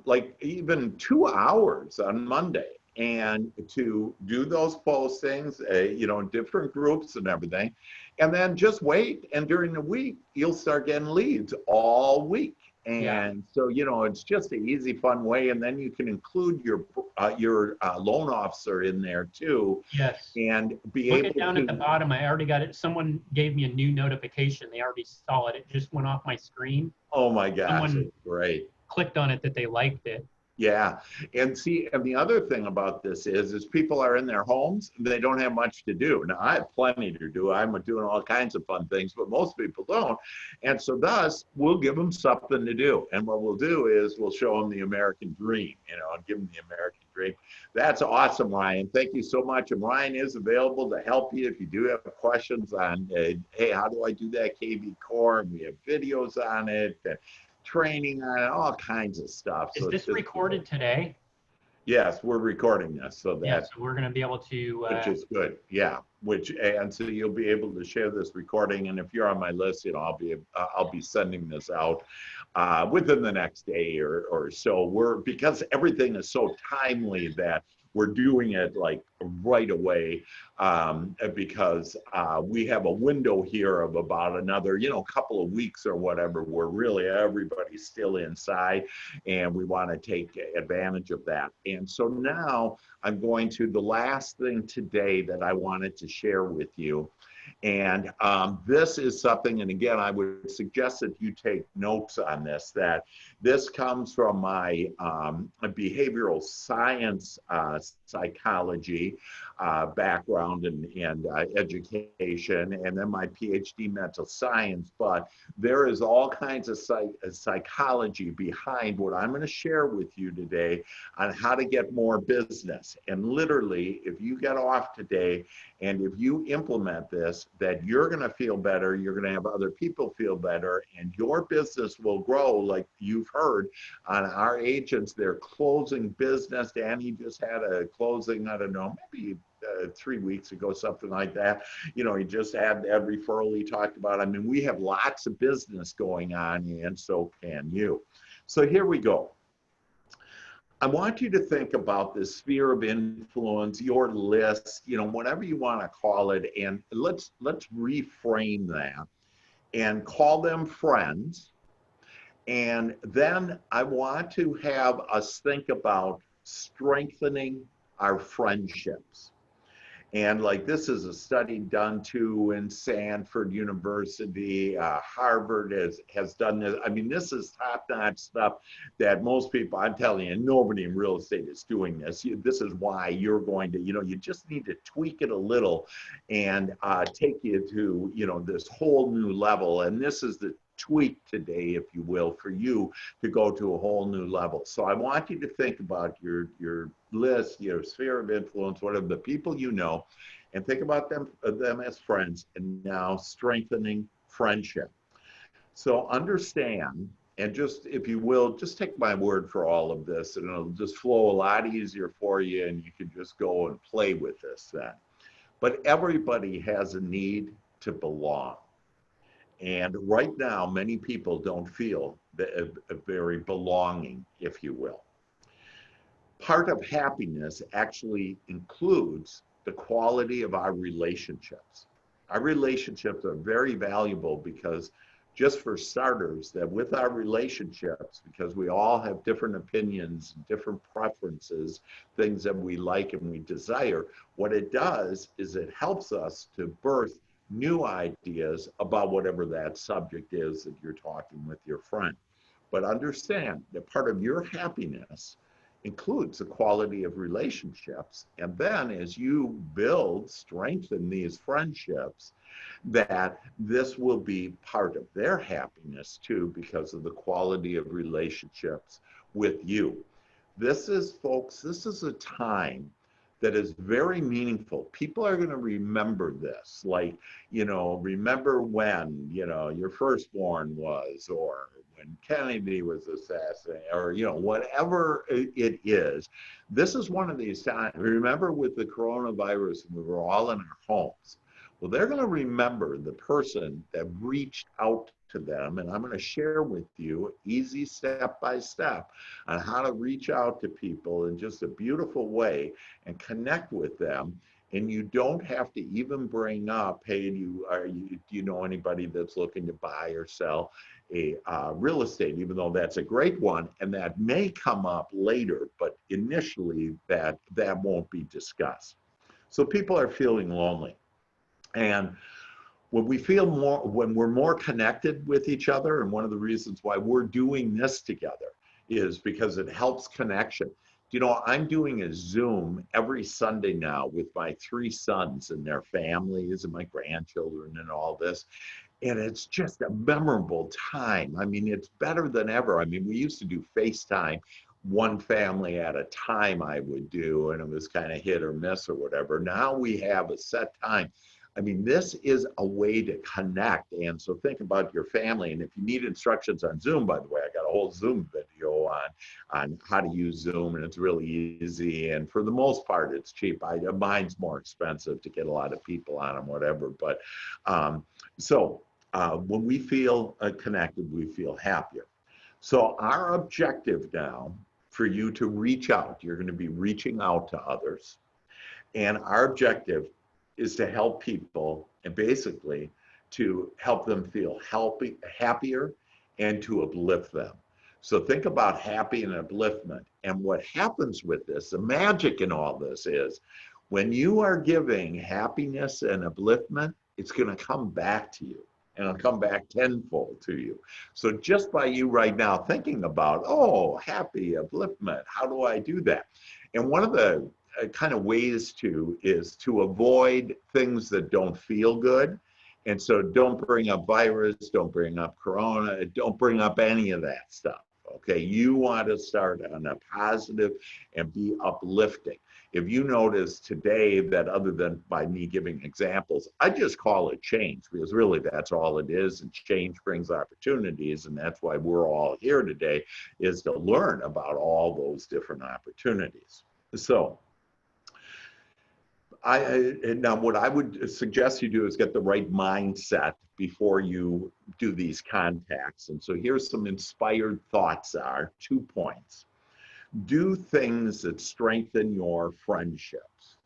like even 2 hours on Monday, and to do those postings, you know, in different groups and everything, and then just wait. And during the week, you'll start getting leads all week. And so, you know, it's just an easy, fun way. And then you can include your loan officer in there too. Yes. And be Look able it down to, at the bottom. I already got it. Someone gave me a new notification. They already saw it. It just went off my screen. oh my gosh, Someone it's great. clicked on it that they liked it. Yeah, and see, and the other thing about this is people are in their homes, they don't have much to do. Now, I have plenty to do. I'm doing all kinds of fun things, but most people don't. And so thus, we'll give them something to do. And what we'll do is we'll show them the American dream, and give them the American dream. That's awesome, Ryan. Thank you so much. And Ryan is available to help you if you do have questions on, hey, how do I do that KV core? And we have videos on it. Training on it, all kinds of stuff. Is this recorded today? Yes, we're recording this, so Yeah, that so we're going to be able to. which is good. Yeah, and so you'll be able to share this recording, and if you're on my list, I'll be sending this out within the next day or so. Because everything is so timely that we're doing it like right away, because we have a window here of about another, couple of weeks or whatever, where really everybody's still inside, and we want to take advantage of that. And so now I'm going to the last thing today that I wanted to share with you. And this is something, and again, I would suggest that you take notes on this, that this comes from my behavioral science psychology background and education, and then my PhD mental science. But there is all kinds of psychology behind what I'm going to share with you today on how to get more business. And literally, if you get off today and if you implement this, that you're going to feel better, you're going to have other people feel better, and your business will grow. Like you've heard on our agents, they're closing business. Danny just had a closing, I don't know, maybe 3 weeks ago, something like that. He just had that referral he talked about. I mean, we have lots of business going on, and so can you. So here we go. I want you to think about this sphere of influence, your list, whatever you want to call it, and let's reframe that and call them friends. And then I want to have us think about strengthening our friendships. And like this is a study done too in Stanford University, Harvard has done this. I mean, this is top-notch stuff that most people, I'm telling you, nobody in real estate is doing this. This is why you're going to, you just need to tweak it a little and take you to, this whole new level. And this is the tweak today, if you will, for you to go to a whole new level. So I want you to think about your list, your sphere of influence, whatever the people you know, and think about them as friends, and now strengthening friendship. So understand, and just, if you will, just take my word for all of this, and it'll just flow a lot easier for you, and you can just go and play with this then. But everybody has a need to belong. And right now, many people don't feel a very belonging, if you will. Part of happiness actually includes the quality of our relationships. Our relationships are very valuable because, just for starters, that with our relationships, because we all have different opinions, different preferences, things that we like and we desire, what it does is it helps us to birth new ideas about whatever that subject is that you're talking with your friend. But understand that part of your happiness includes the quality of relationships. And then as you strengthen these friendships, that this will be part of their happiness too, because of the quality of relationships with you. This is, folks, this is a time that is very meaningful. People are going to remember this, like, remember when, your firstborn was, or when Kennedy was assassinated, or, whatever it is. This is one of these times. Remember with the coronavirus, we were all in our homes. Well, they're going to remember the person that reached out to them, and I'm going to share with you easy step by step on how to reach out to people in just a beautiful way and connect with them. And you don't have to even bring up, hey, do you know anybody that's looking to buy or sell a real estate, even though that's a great one, and that may come up later, but initially that won't be discussed. So people are feeling lonely. And when we're more connected with each other, and one of the reasons why we're doing this together is because it helps connection. You know, I'm doing a Zoom every Sunday now with my 3 sons and their families and my grandchildren and all this. And it's just a memorable time. I mean, it's better than ever. I mean, we used to do FaceTime, one family at a time I would do, and it was kind of hit or miss or whatever. Now we have a set time. I mean, this is a way to connect. And so think about your family. And if you need instructions on Zoom, by the way, I got a whole Zoom video on how to use Zoom, and it's really easy. And for the most part, it's cheap. Mine's more expensive to get a lot of people on them, whatever. But when we feel connected, we feel happier. So our objective now for you to reach out, you're going to be reaching out to others. And our objective is to help people and basically to help them feel happier and to uplift them. So think about happy and upliftment. And what happens with this, the magic in all this is when you are giving happiness and upliftment, it's going to come back to you. And it'll come back tenfold to you. So just by you right now thinking about, oh, happy upliftment, how do I do that? And one of the kind of ways is to avoid things that don't feel good. And so don't bring up virus, don't bring up corona, don't bring up any of that stuff. Okay, you want to start on a positive and be uplifting. If you notice today that other than by me giving examples, I just call it change because really that's all it is. And change brings opportunities. And that's why we're all here today, is to learn about all those different opportunities. So now what I would suggest you do is get the right mindset before you do these contacts. And so here's some inspired thoughts 2 points. Do things that strengthen your friendships.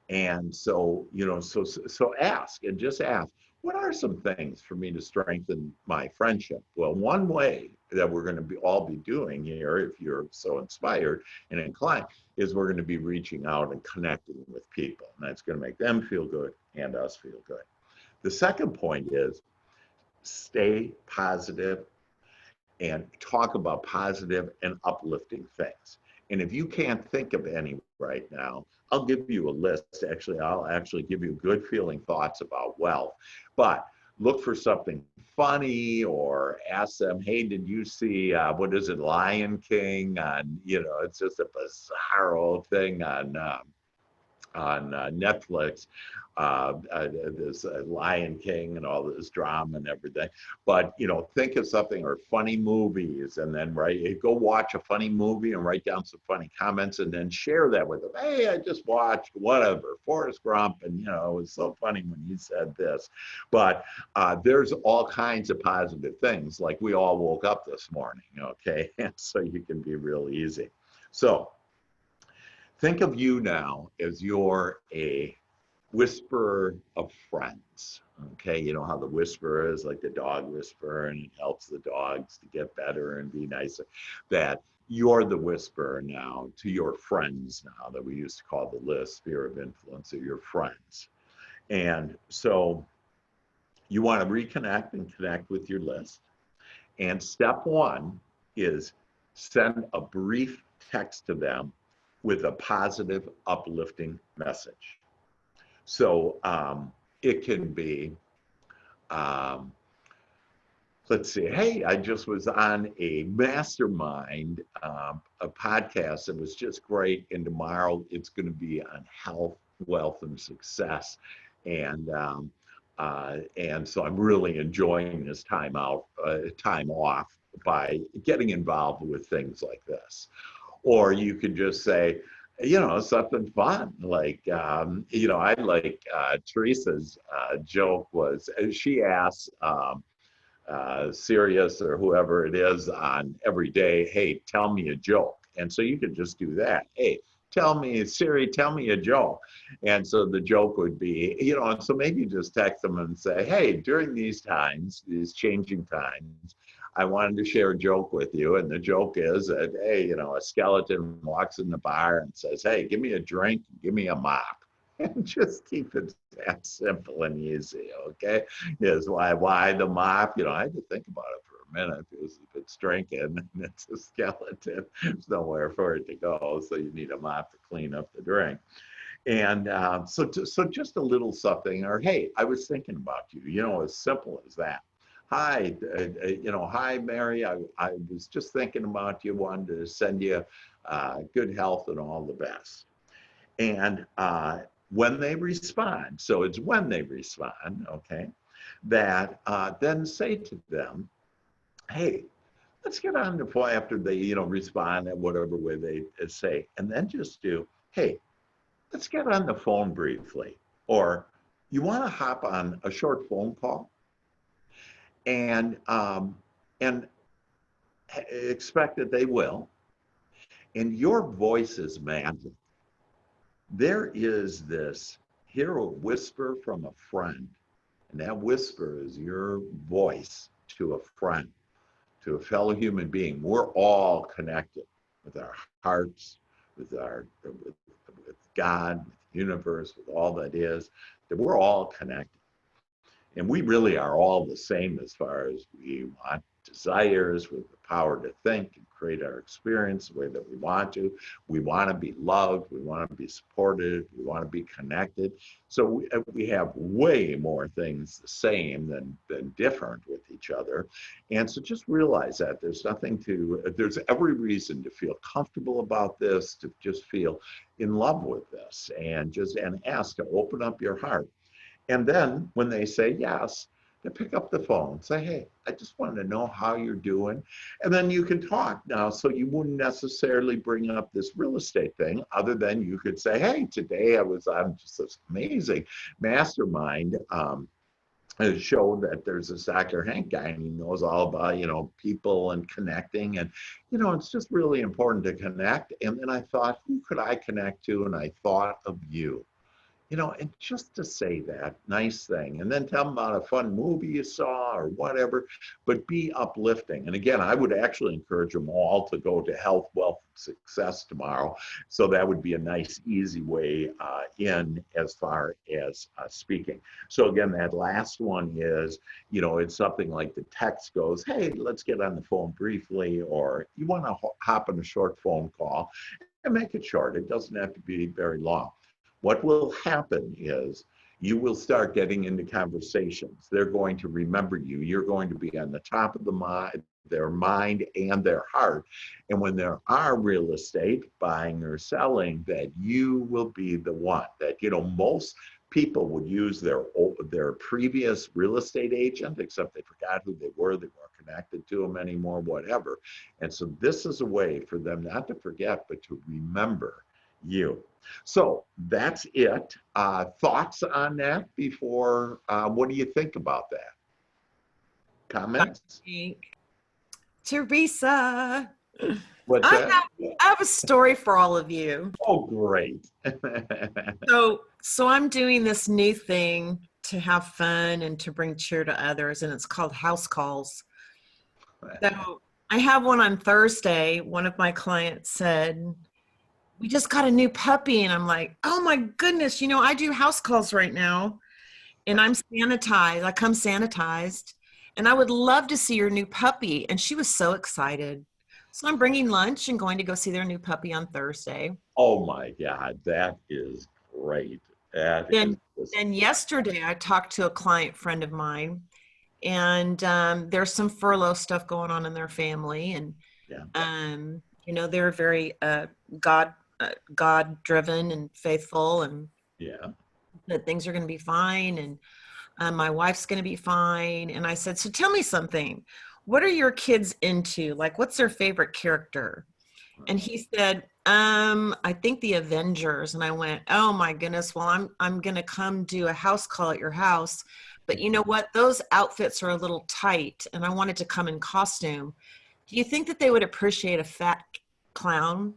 And so, you know, so ask, and just ask, what are some things for me to strengthen my friendship? Well, one way that we're going to all be doing here, if you're so inspired and inclined, is we're going to be reaching out and connecting with people. And that's going to make them feel good and us feel good. The second point is stay positive and talk about positive and uplifting things. And if you can't think of any right now, I'll give you a list. Actually, I'll actually give you good feeling thoughts about wealth. But look for something funny or ask them, hey, did you see, what is it, Lion King? You know, it's just a bizarre old thing on Netflix, this Lion King and all this drama and everything. But, you know, think of something, or funny movies, and then go watch a funny movie and write down some funny comments and then share that with them. Hey, I just watched whatever, Forrest Gump, and, you know, it was so funny when you said this. But there's all kinds of positive things, like we all woke up this morning, okay? And so you can be real easy. So think of you now as you're a whisperer of friends, okay? You know how the whisperer is like the dog whisperer, and it helps the dogs to get better and be nicer. That you're the whisperer now to your friends now, that we used to call the list, sphere of influence of your friends. And so you want to reconnect and connect with your list. And step 1 is send a brief text to them with a positive, uplifting message. So it can be, let's see, hey, I just was on a Mastermind, a podcast that was just great, and tomorrow it's going to be on health, wealth, and success. And so I'm really enjoying this time off by getting involved with things like this. Or you could just say, you know, something fun, like, you know, I like Teresa's joke was, she asked Sirius or whoever it is on every day, hey, tell me a joke. And so you could just do that. Hey, Siri, tell me a joke. And so the joke would be, you know, and so maybe you just text them and say, hey, during these times, these changing times, I wanted to share a joke with you. And the joke is that, hey, you know, a skeleton walks in the bar and says, hey, give me a drink, give me a mop. And just keep it that simple and easy, okay? Is why the mop, you know, I had to think about it for a minute. Because if it's drinking and it's a skeleton. There's nowhere for it to go, so you need a mop to clean up the drink. And so just a little something, or hey, I was thinking about you, you know, as simple as that. Hi, you know, hi, Mary, I was just thinking about you, wanted to send you good health and all the best. And when they respond, so it's when they respond, okay, that then say to them, hey, let's get on the phone after they, you know, respond in whatever way they say, and then just do, hey, let's get on the phone briefly. Or you want to hop on a short phone call and expect that they will. And your voice is magic. There is this, hear a whisper from a friend, and that whisper is your voice to a friend, to a fellow human being. We're all connected with our hearts, with God, with the universe, with all that is, that we're all connected. And we really are all the same as far as we want desires, with the power to think and create our experience the way that we want to. We want to be loved. We want to be supported. We want to be connected. So we have way more things the same than different with each other. And so just realize that there's every reason to feel comfortable about this, to just feel in love with this, and ask to open up your heart. And then when they say yes, to pick up the phone, say, hey, I just wanted to know how you're doing. And then you can talk now. So you wouldn't necessarily bring up this real estate thing, other than you could say, hey, today I was on just this amazing mastermind show that there's this Dr. Hank guy, and he knows all about, you know, people and connecting. And, you know, it's just really important to connect. And then I thought, who could I connect to? And I thought of you. You know, and just to say that nice thing, and then tell them about a fun movie you saw or whatever, but be uplifting. And again, I would actually encourage them all to go to Health, Wealth, Success tomorrow. So that would be a nice, easy way in as far as speaking. So again, that last one is, you know, it's something like the text goes, hey, let's get on the phone briefly, or you want to hop on a short phone call, and make it short. It doesn't have to be very long. What will happen is you will start getting into conversations. They're going to remember you. You're going to be on the top of their mind and their heart. And when there are real estate buying or selling, that you will be the one that, you know, most people would use their previous real estate agent, except they forgot who they weren't connected to them anymore, whatever. And so this is a way for them not to forget, but to remember you. So that's it. Thoughts on that before, what do you think about that? Comments? Teresa, What's that? I have a story for all of you. Oh, great. So I'm doing this new thing to have fun and to bring cheer to others, and it's called house calls. So I have one on Thursday. One of my clients said, we just got a new puppy. And I'm like, oh my goodness, you know, I do house calls right now, and I'm sanitized. I come sanitized, and I would love to see your new puppy. And she was so excited. So I'm bringing lunch and going to go see their new puppy on Thursday. Oh my God, that is great. Then yesterday I talked to a client friend of mine, and there's some furlough stuff going on in their family. And, you know, they're very God-driven and faithful, and that things are going to be fine, and my wife's going to be fine. And I said, so tell me something. What are your kids into? Like, what's their favorite character? And he said, I think the Avengers. And I went, oh my goodness. Well, I'm going to come do a house call at your house, but you know what? Those outfits are a little tight, and I wanted to come in costume. Do you think that they would appreciate a fat clown?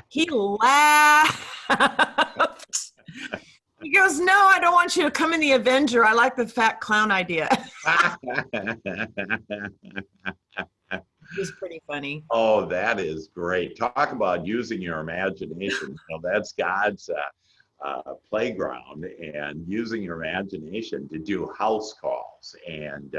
He laughed. He goes, no, I don't want you to come in the Avenger. I like the fat clown idea. It was pretty funny. Oh, that is great. Talk about using your imagination. You know, that's God's playground, and using your imagination to do house calls. house. And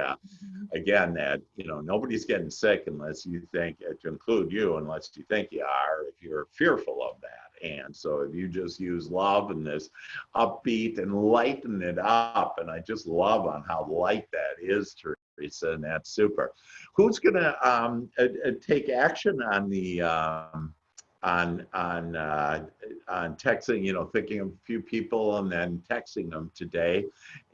again, that, nobody's getting sick unless you think, to include you, unless you think you are, if you're fearful of that. And so if you just use love and this upbeat and lighten it up, and I just love on how light that is, Teresa, and that's super. Who's gonna take action on the on texting, thinking of a few people and then texting them today,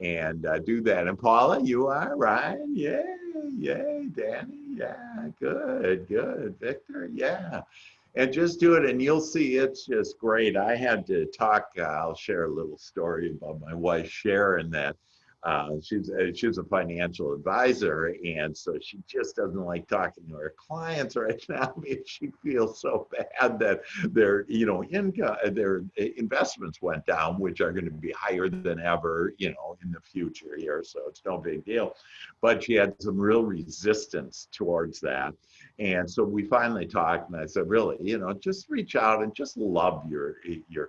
and do that? And Paula, you are, Ryan, yay, Danny, yeah, good, Victor, yeah. And just do it, and you'll see it's just great. I had to talk, I'll share a little story about my wife, Sharon, that she's a financial advisor, and so she just doesn't like talking to her clients right now because she feels so bad that their income, their investments went down, which are going to be higher than ever in the future here. So it's no big deal, but she had some real resistance towards that. And so we finally talked, and I said, really, just reach out and just love your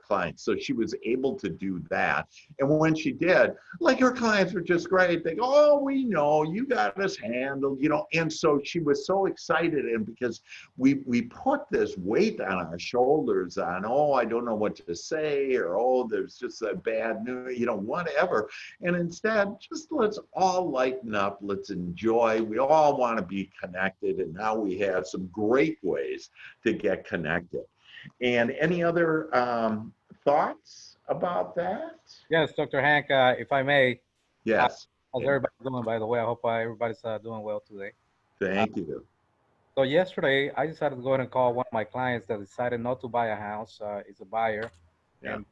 clients. So she was able to do that. And when she did, like, her clients were just great. They go, oh, we know, you got us handled, And so she was so excited. And because we put this weight on our shoulders on, oh, I don't know what to say, or, oh, there's just a bad news, whatever. And instead, just let's all lighten up. Let's enjoy. We all want to be connected. And now we have some great ways to get connected. And any other thoughts about that? Yes, Dr. Hank, if I may. Yes. How's everybody doing, by the way? I hope everybody's doing well today. Thank you. So yesterday, I decided to go ahead and call one of my clients that decided not to buy a house. It's a buyer. Yeah. And,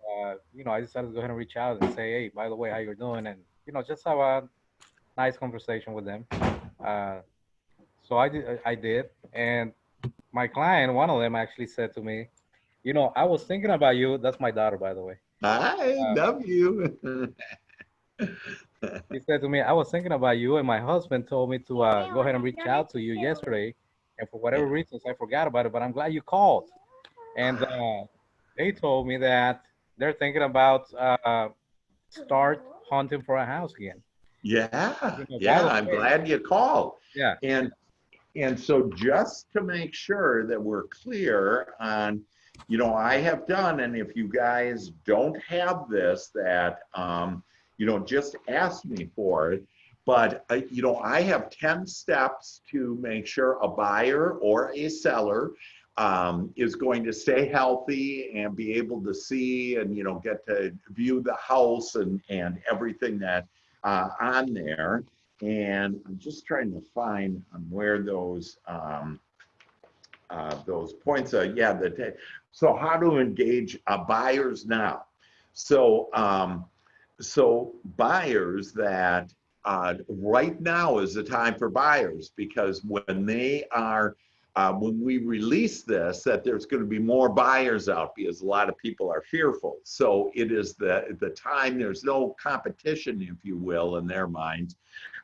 I decided to go ahead and reach out and say, hey, by the way, how you're doing? And, just have a nice conversation with them. So I did. And my client, one of them actually said to me, I was thinking about you. That's my daughter, by the way. I love you. He said to me, I was thinking about you, and my husband told me to go ahead and reach out to you yesterday. And for whatever reasons, I forgot about it, but I'm glad you called. And they told me that they're thinking about start hunting for a house again. Yeah, I'm glad you called. Yeah. And so just to make sure that we're clear on, I have done, and if you guys don't have this, that, just ask me for it. But, I have 10 steps to make sure a buyer or a seller is going to stay healthy and be able to see and, get to view the house and everything that on there. And I'm just trying to find where those points are. Yeah, so how to engage buyers now. So buyers that right now is the time for buyers, because when they are when we release this, that there's going to be more buyers out because a lot of people are fearful. So it is the time. There's no competition, if you will, in their minds.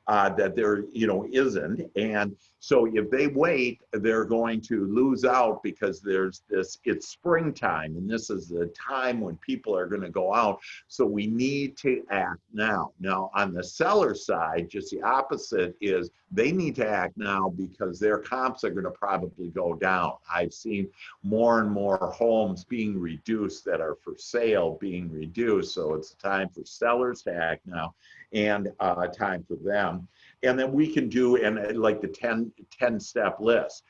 That there, isn't. And so if they wait, they're going to lose out, because it's springtime, and this is the time when people are going to go out. So we need to act now. Now, on the seller side, just the opposite is they need to act now, because their comps are going to probably go down. I've seen more and more homes being reduced that are for sale being reduced. So it's time for sellers to act now, and time for them. And then we can do, and like the 10-step list.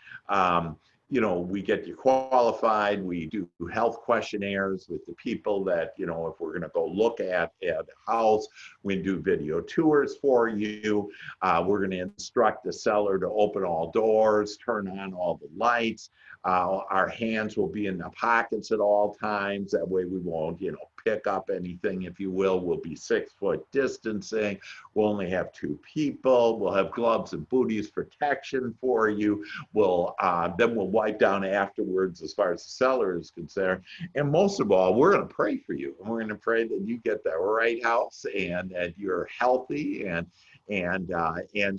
We get you qualified. We do health questionnaires with the people that, if we're going to go look at a house, we do video tours for you. We're going to instruct the seller to open all doors, turn on all the lights. Our hands will be in the pockets at all times. That way we won't, pick up anything, if you will. We'll be 6-foot distancing. We'll only have 2 people. We'll have gloves and booties protection for you. Then we'll wipe down afterwards as far as the seller is concerned. And most of all, we're going to pray for you. And we're going to pray that you get the right house and that you're healthy. And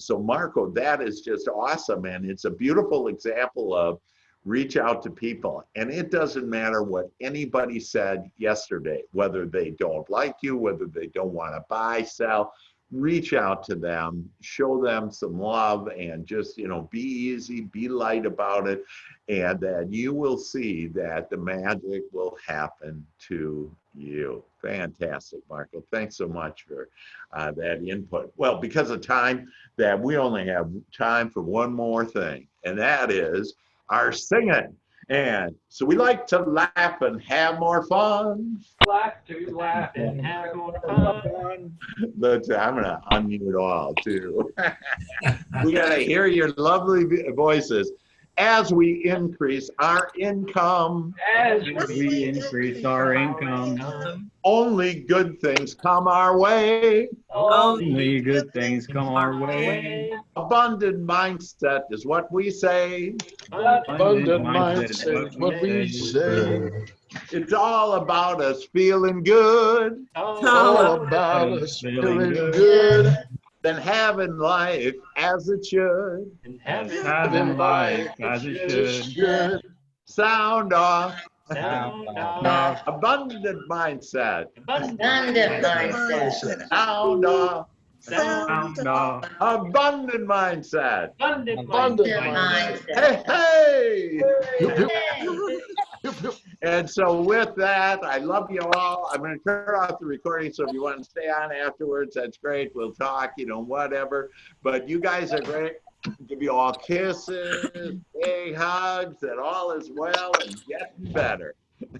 so, Marco, that is just awesome. And it's a beautiful example of reach out to people. And it doesn't matter what anybody said yesterday, whether they don't like you, whether they don't want to buy, sell. reach out to them, show them some love, and just, you know, be easy, be light about it, and then you will see that the magic will happen to you. Fantastic, Marco. Thanks so much for that input. Well, because of time, that we only have time for one more thing, and that is our singing. And so we like to laugh and have more fun. Laugh to laugh and have more fun. But I'm gonna unmute all too. We gotta hear your lovely voices as we increase our income. As we increase our income, Only good things come our way. only good things come our way. Abundant mindset is what we say. Abundant mindset is what we say. It's all about us feeling good. All about us feeling good. Then having life as it should. And Having life as it should. Sound off. sound Off. Abundant mindset. Abundant mindset. Sound off. Sound off. Abundant mindset. Abundant Abundant Mindset. Hey, hey! Hey. And so with that, I love you all. I'm going to turn off the recording, so if you want to stay on afterwards, that's great. We'll talk, you know, whatever. But you guys are great. Give you all kisses, big hugs, that all is well and getting better.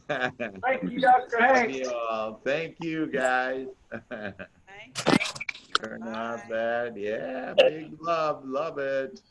Thank you, Dr. Hank. Thank you all. Thank you, guys. Turn off that. Yeah, big love. Love it.